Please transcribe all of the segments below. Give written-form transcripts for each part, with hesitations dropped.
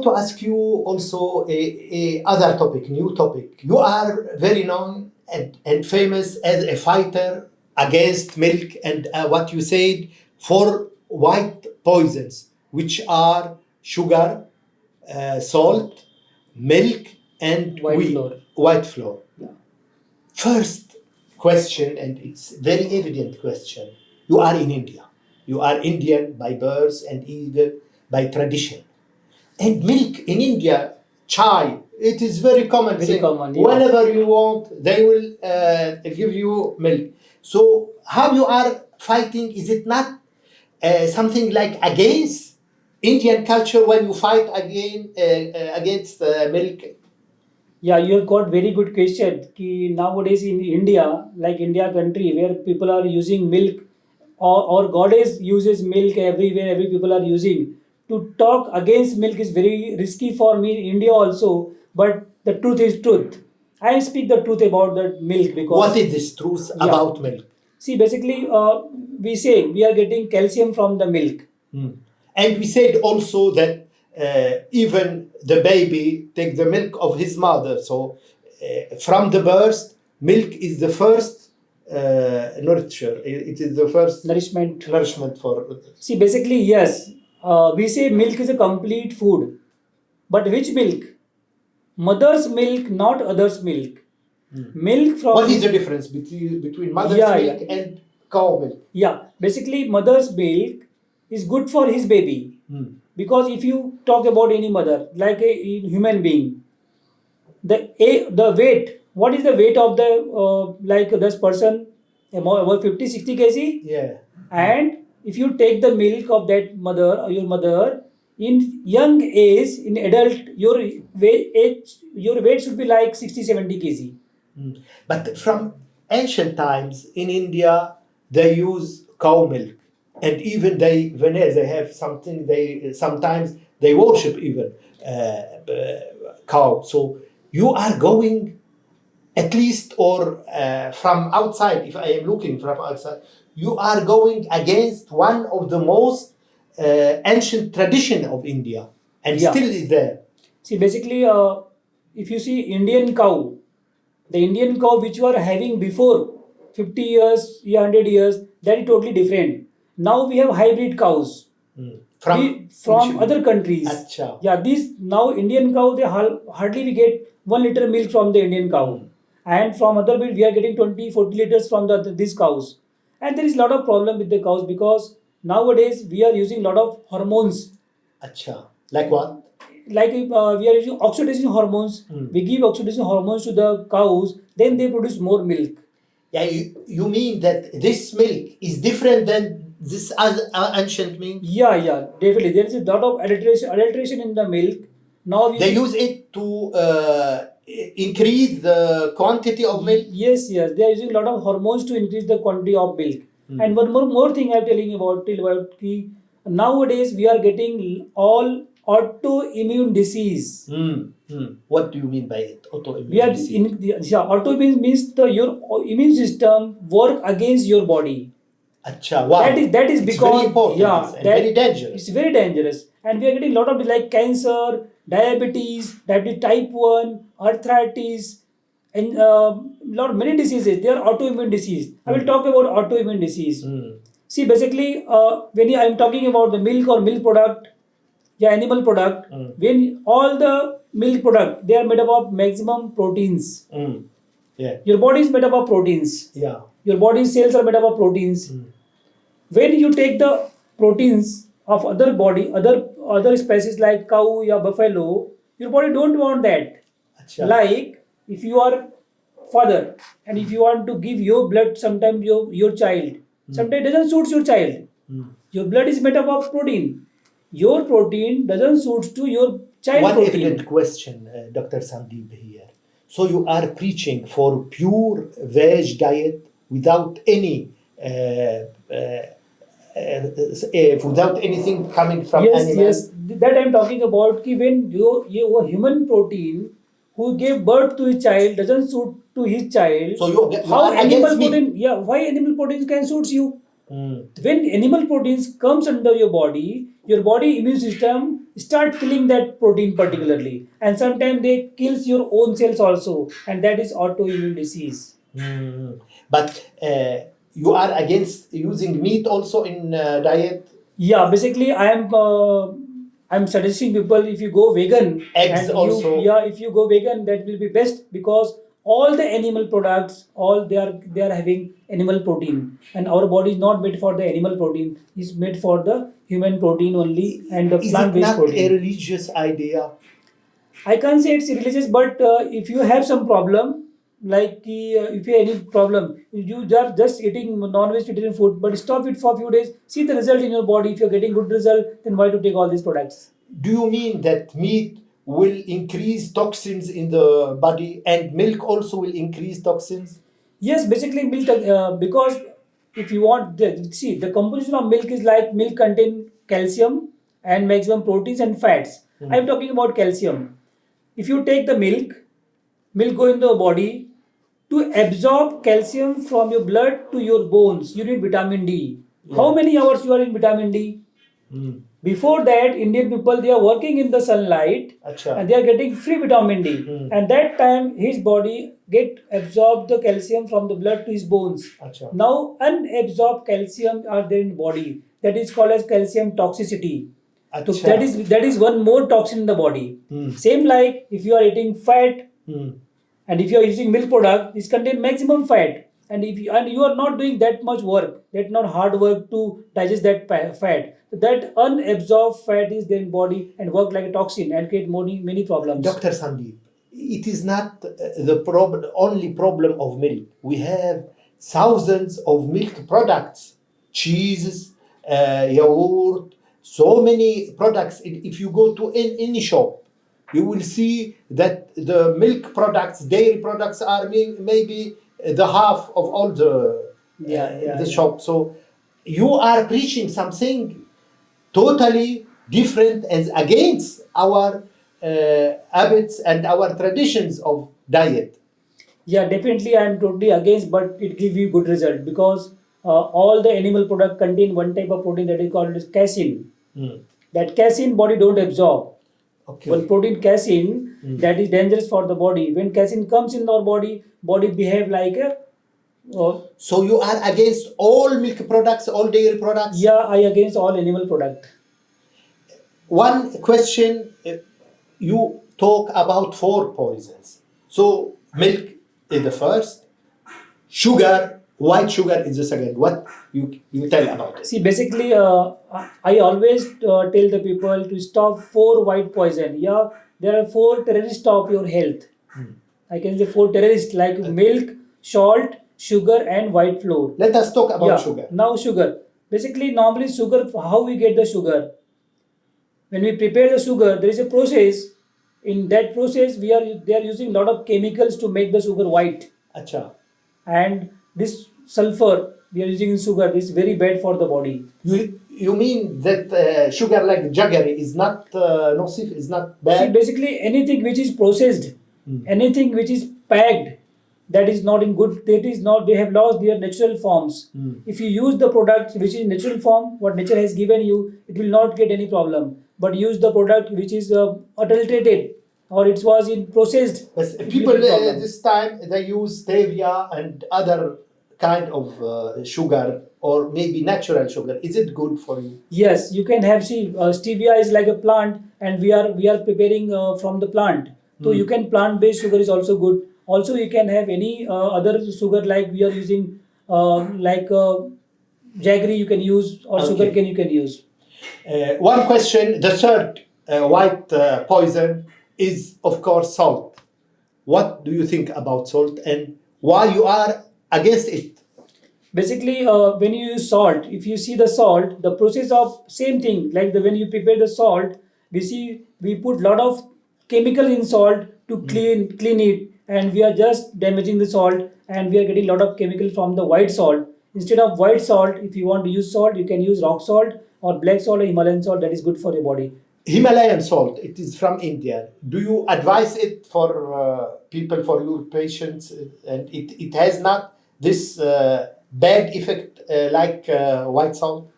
to ask you also a other topic, new topic. You are very known and famous as a fighter against milk and what you said for white poisons, which are sugar, salt, milk, and White flour. white flour. Yeah. First question, and it's very evident question. You are in India. You are Indian by birth and even by tradition. And milk in India, chai, it is very common Very thing. common, yeah. Whenever you want, they will give you milk. So how you are fighting? Is it not something like against Indian culture when you fight against milk? Yeah, you have got very good question. Ki nowadays in India, like India country, where people are using milk, or goddess uses milk everywhere, every people are using. To talk against milk is very risky for me in India also. But the truth is truth. I speak the truth about that milk because What is this truth yeah. about milk? See, basically, we say we are getting calcium from the milk. And we said also that even the baby take the milk of his mother. So from the birth, milk is the first nurture. It is the first Nourishment. for. See, basically, yes, we say milk is a complete food. But which milk? Mother's milk, not others' milk. Milk from. What is the difference between mother's Yeah, milk and cow milk? Yeah, basically, mother's milk is good for his baby. Because if you talk about any mother, like a human being, the weight, what is the weight of the like this person, about 50-60 kg? Yeah. And if you take the milk of that mother or your mother in young age, in adult, your weight should be like 60-70 kg. But from ancient times in India, they use cow milk, and even when they have something, they sometimes they worship even cow. So you are going at least, or from outside. If I am looking from outside, you are going against one of the most ancient tradition of India, and Yeah. still is there. See, basically, if you see Indian cow, the Indian cow which you are having before 50 years, 100 years, that is totally different. Now we have hybrid cows from which- other countries. Acha. Yeah, these now Indian cow, they hardly we get 1 liter milk from the Indian cow. And from other breed, we are getting 20-40 liters from these cows. And there is a lot of problem with the cows because nowadays we are using a lot of hormones. Acha. Like what? Like we are using oxidation hormones. We give oxidation hormones to the cows, then they produce more milk. Yeah, you mean that this milk is different than this ancient milk? Yeah, definitely. There is a lot of adulteration in the milk. Now They use it to increase the quantity of milk. Yes, they are using a lot of hormones to increase the quantity of milk. And one more thing I am telling you about ki nowadays we are getting all autoimmune disease. What do you mean by it? Autoimmune We are disease. autoimmune means your immune system work against your body. Acha, wow. That is It's because very important and very dangerous. It's very dangerous, and we are getting a lot of like cancer, diabetes type 1, arthritis, and many diseases. They are autoimmune disease. I will talk about autoimmune disease. See, basically, when I am talking about the milk or milk product, animal product, when all the milk product, they are made up of maximum proteins. Yeah. Your body is made up of proteins. Yeah. Your body cells are made up of proteins. When you take the proteins of other species like cow or buffalo, your body don't want that. Acha. Like if you are father and if you want to give your blood sometime your child, sometimes it doesn't suit your child. Your blood is made up of protein. Your protein doesn't suit to your child One protein. evident question, Dr. Sandeep here. So you are preaching for pure veg diet without any without anything coming from animals? Yes. That I am talking about. Ki when your human protein who gave birth to his child doesn't suit to his child. So you how are animal against me. protein? Yeah, why animal proteins can suit you? When animal proteins comes under your body immune system start killing that protein particularly, and sometimes they kills your own cells also, and that is autoimmune disease. Mm. But you are against using meat also in diet? Yeah, basically I'm suggesting people, if you go vegan, Eggs and also? yeah, if you go vegan, that will be best, because all the animal products, all they are having animal protein, and our body is not made for the animal protein, it's made for the human protein only, and the Is plant it based not a protein. religious idea? I can't say it's religious, but if you have some problem, like if you have any problem, you are just eating non-vegetarian food, but stop it for a few days, see the result in your body. If you're getting good result, then why to take all these products? Do you mean that meat will increase toxins in the body and milk also will increase toxins? Yes, basically milk, because if you want, see, the composition of milk is like milk contain calcium and maximum proteins and fats. I'm talking about calcium. If you take the milk go into the body to absorb calcium from your blood to your bones. You need vitamin D. How Yeah. many hours you are in vitamin D? Mm. Before that, Indian people, they are working in the sunlight, Acha. and they are getting free vitamin D. And that time his body get absorbed the calcium from the blood to his bones. Acha. Now unabsorbed calcium are there in body. That is called as calcium toxicity. So Acha. that is one more toxin in the body. Same like if you are eating fat, Mm. and if you are using milk product, this contain maximum fat, and if you are not doing that much work, that not hard work to digest that fat, that unabsorbed fat is there in body and work like a toxin and create many problems. Dr. Sandeep, it is not the only problem of milk. We have thousands of milk products, cheeses, yogurt, so many products. If you go to any shop, you will see that the milk products, dairy products are maybe the half of all the shop. So you are preaching something totally different and against our habits and our traditions of diet. Yeah, definitely I am totally against, but it gives you good result, because all the animal product contain one type of protein that is called as casein. That casein body don't absorb. Okay. One protein casein, that is dangerous for the body. When casein comes in our body behave like a So you are against all milk products, all dairy products? yeah, I against all animal product. One question, you talk about four poisons. So milk is the first, sugar, white sugar is the second. What you tell about it? See, basically, I always tell the people to stop four white poison. Yeah, there are four terrorists of your health. I can say four terrorists like milk, salt, sugar, and white flour. Let us talk about Yeah. sugar. Now sugar. Basically, normally sugar. How we get the sugar? When we prepare the sugar, there is a process. In that process, they are using a lot of chemicals to make the sugar white, Acha. and this sulfur we are using in sugar is very bad for the body. You mean that sugar like jaggery is not nocif, is not See, bad? basically anything which is processed, anything which is packed, that is not in good. That is not. They have lost their natural forms. If you use the product which is natural form, what nature has given you, it will not get any problem. But use the product which is adulterated, or it was in processed. But it will people be problem. this time they use stevia and other kind of sugar or maybe natural sugar. Is it good for you? Yes, you can have. See, stevia is like a plant, and we are preparing from the plant. So you can plant based sugar is also good. Also, you can have any other sugar like we are using, like jaggery you can use, or Okay. sugar cane you can use. One question, the third white poison is of course salt. What do you think about salt and why you are against it? Basically, when you use salt, if you see the salt, the process of same thing like when you prepare the salt, we put lot of chemical in salt to clean it, and we are just damaging the salt, and we are getting lot of chemical from the white salt. Instead of white salt, if you want to use salt, you can use rock salt or black salt or Himalayan salt. That is good for your body. Himalayan salt, it is from India. Do you advise it for people, for your patients? And it has not this bad effect like white salt?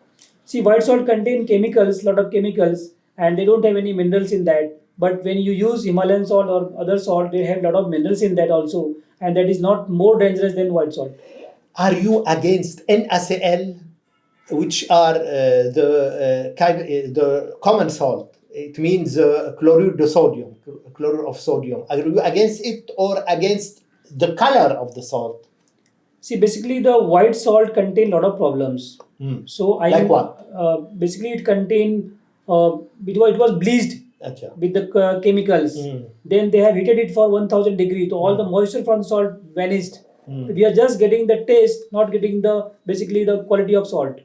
See, white salt contain chemicals, lot of chemicals, and they don't have any minerals in that. But when you use Himalayan salt or other salt, they have a lot of minerals in that also, and that is not more dangerous than white salt. Are you against NaCl, which are the common salt? It means chloride of sodium, chloride of sodium. Are you against it or against the color of the salt? See, basically, the white salt contain a lot of problems. Hmm. So I Like what? Basically it contain it was bleached Acha. with the chemicals. Hmm. Then they have heated it for 1000 degree. So all the moisture from salt vanished. Hmm. We are just getting the taste, not getting the basically the quality of salt.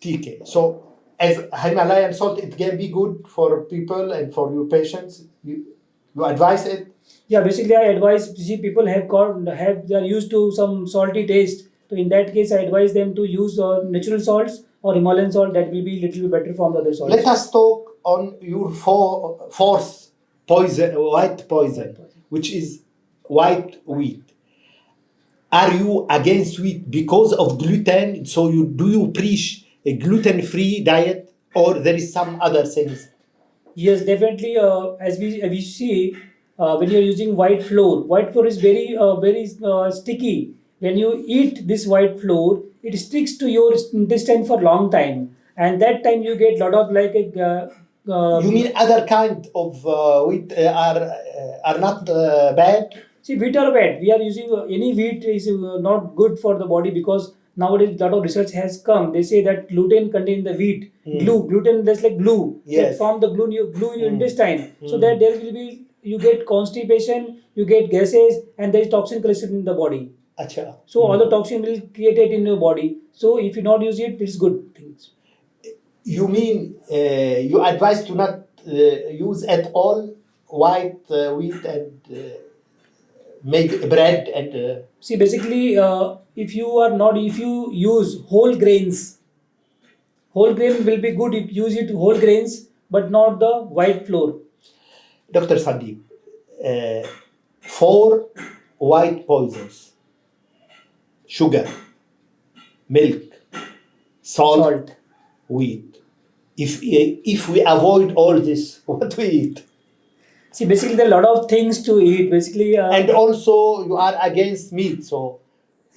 Okay. So, as Himalayan salt, it can be good for people and for your patients. You advise it. Yeah, basically I advise. See, people they are used to some salty taste. So in that case, I advise them to use natural salts or Himalayan salt. That will be little bit better from the other salts. Let us talk on your fourth poison, white poison, which is white wheat. Are you against wheat because of gluten? So do you preach a gluten-free diet, or there is some other things? Yes, definitely. As we see, when you're using white flour is very sticky. When you eat this white flour, it sticks to your intestine for long time, and that time you get lot of like a. You mean other kind of wheat are not bad? See, wheat are bad. We are using any wheat is not good for the body because nowadays lot of research has come. They say that gluten contain the wheat. Gluten that's like glue. Yes. That form the glue in your intestine. So that there will be you get constipation, you get gases, and there is toxin collection in the body. Acha. So all the toxin will create it in your body. So if you not use it, it's good things. You mean you advise to not use at all white wheat and make bread and See, basically, if you use whole grain will be good if you use it whole grains, but not the white flour. Dr. Sandeep, uh, four white poisons: sugar, milk, salt, wheat. If we avoid all this, what we eat? See, basically, there are a lot of things to eat. Basically, And also, you are against meat, so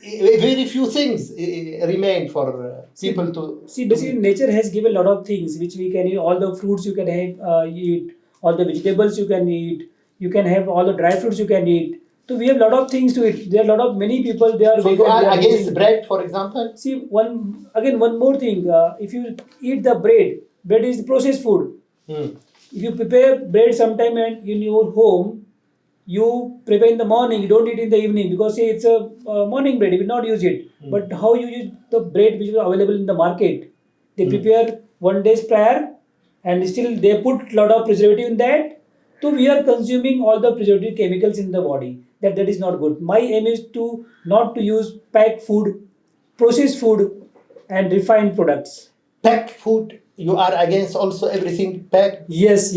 very few things remain for people to. basically, nature has given a lot of things which we can eat. All the fruits you can have, eat, all the vegetables you can eat. You can have all the dry fruits you can eat. So we have a lot of things to eat. There are a lot of many people they are. So vegan, you they are against using- bread, for example? See, one more thing. If you eat the bread is processed food. Hmm. If you prepare bread sometime and in your home, you prepare in the morning, you don't eat in the evening because say it's a morning bread, you will not use it. But how you use the bread which is available in the market? They prepare 1 day prior and still they put lot of preservative in that. So we are consuming all the preservative chemicals in the body. That is not good. My aim is to not to use packed food, processed food, and refined products. Packed food, you are against also everything packed? Yes.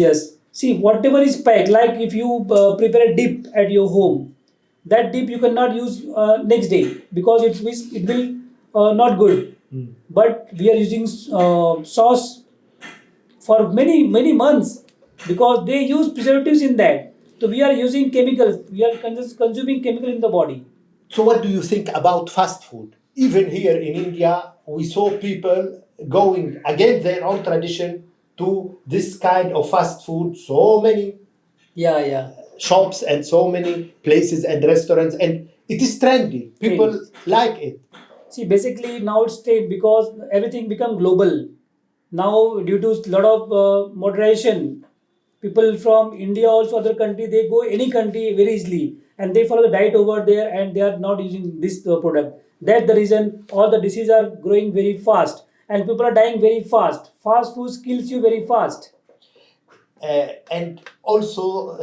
See, whatever is packed, like if you prepare a dip at your home, that dip you cannot use next day because it will not good. But we are using sauce for many months because they use preservatives in that. So we are using chemicals. We are consuming chemical in the body. So, what do you think about fast food? Even here in India, we saw people going against their own tradition to this kind of fast food. So many Yeah. shops and so many places and restaurants, and it is trendy. People like it. See, basically now it's trade because everything become global. Now, due to lot of moderation, people from India also other country they go any country very easily and they follow the diet over there and they are not using this product. That's the reason all the diseases are growing very fast and people are dying very fast. Fast food kills you very fast. And also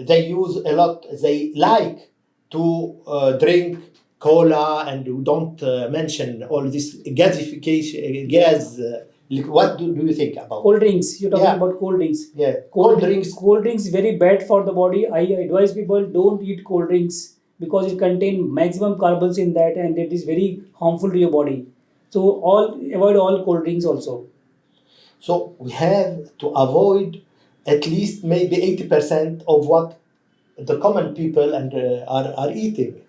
they use a lot, they like to drink cola, and you don't mention all this gasification gas. What do you think about Cold drinks. You're talking Yeah. about cold drinks. yeah, cold drinks? Cold drinks very bad for the body. I advise people don't eat cold drinks because it contain maximum carbons in that and it is very harmful to your body. So avoid all cold drinks also. So we have to avoid at least maybe 80% of what the common people and are eating.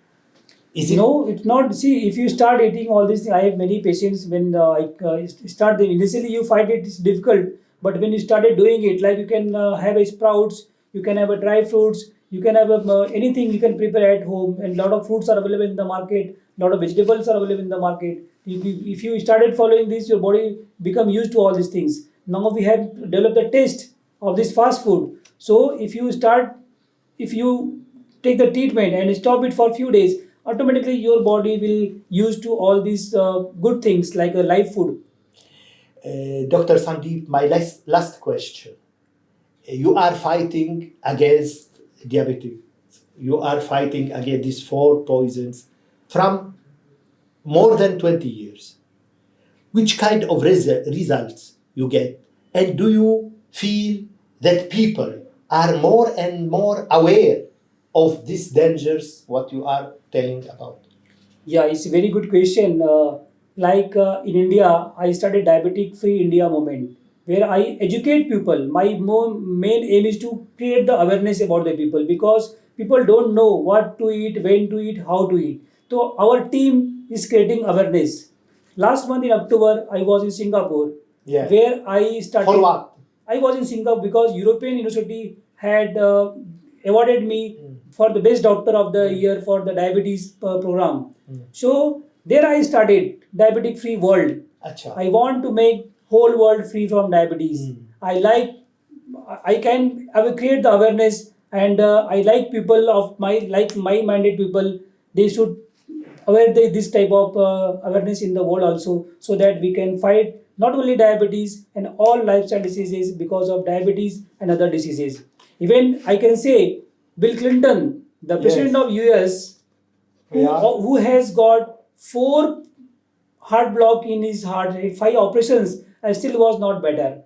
Is it? No, it's not. See, if you start eating all these things, I have many patients when I start them. Initially, you find it is difficult, but when you started doing it, like you can have a sprouts, you can have a dry fruits, you can have anything you can prepare at home, and lot of fruits are available in the market. Lot of vegetables are available in the market. If you started following this, your body become used to all these things. Now we have developed the taste of this fast food. So if you take the treatment and stop it for a few days, automatically your body will use to all these good things like a live food. Dr. Sandeep, my last question. You are fighting against diabetes. You are fighting against these four poisons from more than 20 years. Which kind of results you get? And do you feel that people are more and more aware of these dangers, what you are telling about? Yeah, it's a very good question. In India, I started Diabetic Free India movement where I educate people. My main aim is to create the awareness about the people because people don't know what to eat, when to eat, how to eat. So our team is creating awareness. Last month in October, I was in Singapore, Yeah. where I started. For what? I was in Singapore because European University had awarded me for the best doctor of the year for the diabetes program. So there I started diabetic free world. Acha. I want to make whole world free from diabetes. I will create the awareness, and I like people of my minded people. They should aware this type of awareness in the world also, so that we can fight not only diabetes and all lifestyle diseases because of diabetes and other diseases. Even I can say Bill Clinton, the president Yes. of US, Yeah. who has got 4 heart block in his heart, 5 operations, and still was not better.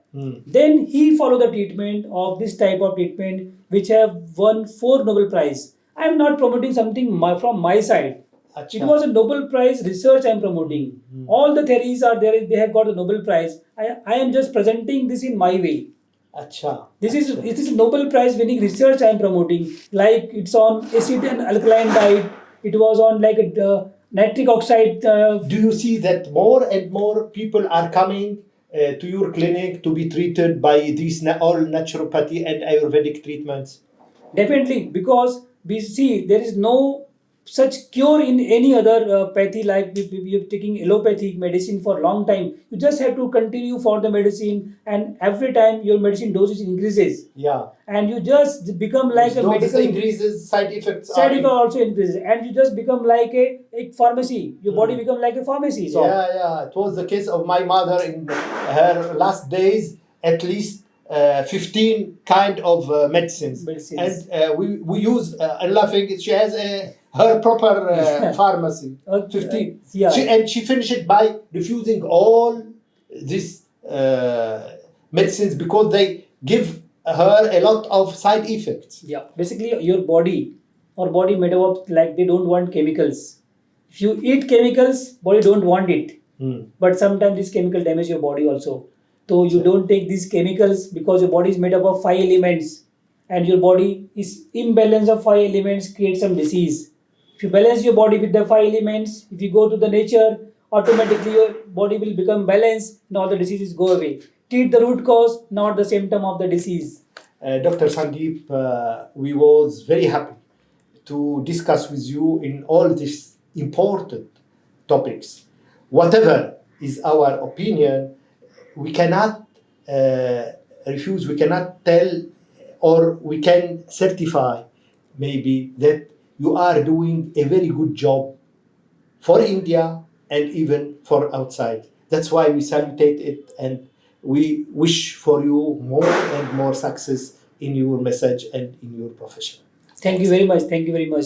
Then he followed the treatment of this type of treatment, which have won 4 Nobel Prize. I am not promoting something from my side. Acha. It was a Nobel Prize research I am promoting. All the theories are there, they have got a Nobel Prize. I am just presenting this in my way. Acha. It is Nobel Prize winning research I am promoting. Like it's on acid and alkaline diet. It was on like a nitric oxide. Do you see that more and more people are coming to your clinic to be treated by these all naturopathy and Ayurvedic treatments? Definitely, because we see there is no such cure in any other pathy, like you're taking allopathic medicine for a long time. You just have to continue for the medicine, and every time your medicine dosage increases, Yeah. and you just become like a Doses medical increases, side effects side are effect also increases, and you just become like a pharmacy. Your body become like a pharmacy. So Yeah. It was the case of my mother in her last days, at least 15 kind of medicines. Medicines. And we use, and laughing, she has her proper pharmacy. Okay. 15. Yeah. She finished it by refusing all these medicines because they give her a lot of side effects. yeah, basically your body made up of, like, they don't want chemicals. If you eat chemicals, body don't want it. But sometimes this chemical damage your body also. So you don't take these chemicals because your body is made up of 5 elements, and your body is imbalance of 5 elements create some disease. If you balance your body with the 5 elements, if you go to the nature, automatically your body will become balanced. Now the diseases go away. Treat the root cause, not the symptom of the disease. Dr. Sandeep, we was very happy to discuss with you in all these important topics. Whatever is our opinion, we cannot refuse, we cannot tell, or we can certify maybe that you are doing a very good job for India and even for outside. That's why we salutate it, and we wish for you more and more success in your message and in your profession. Thank you very much. Thank you very much.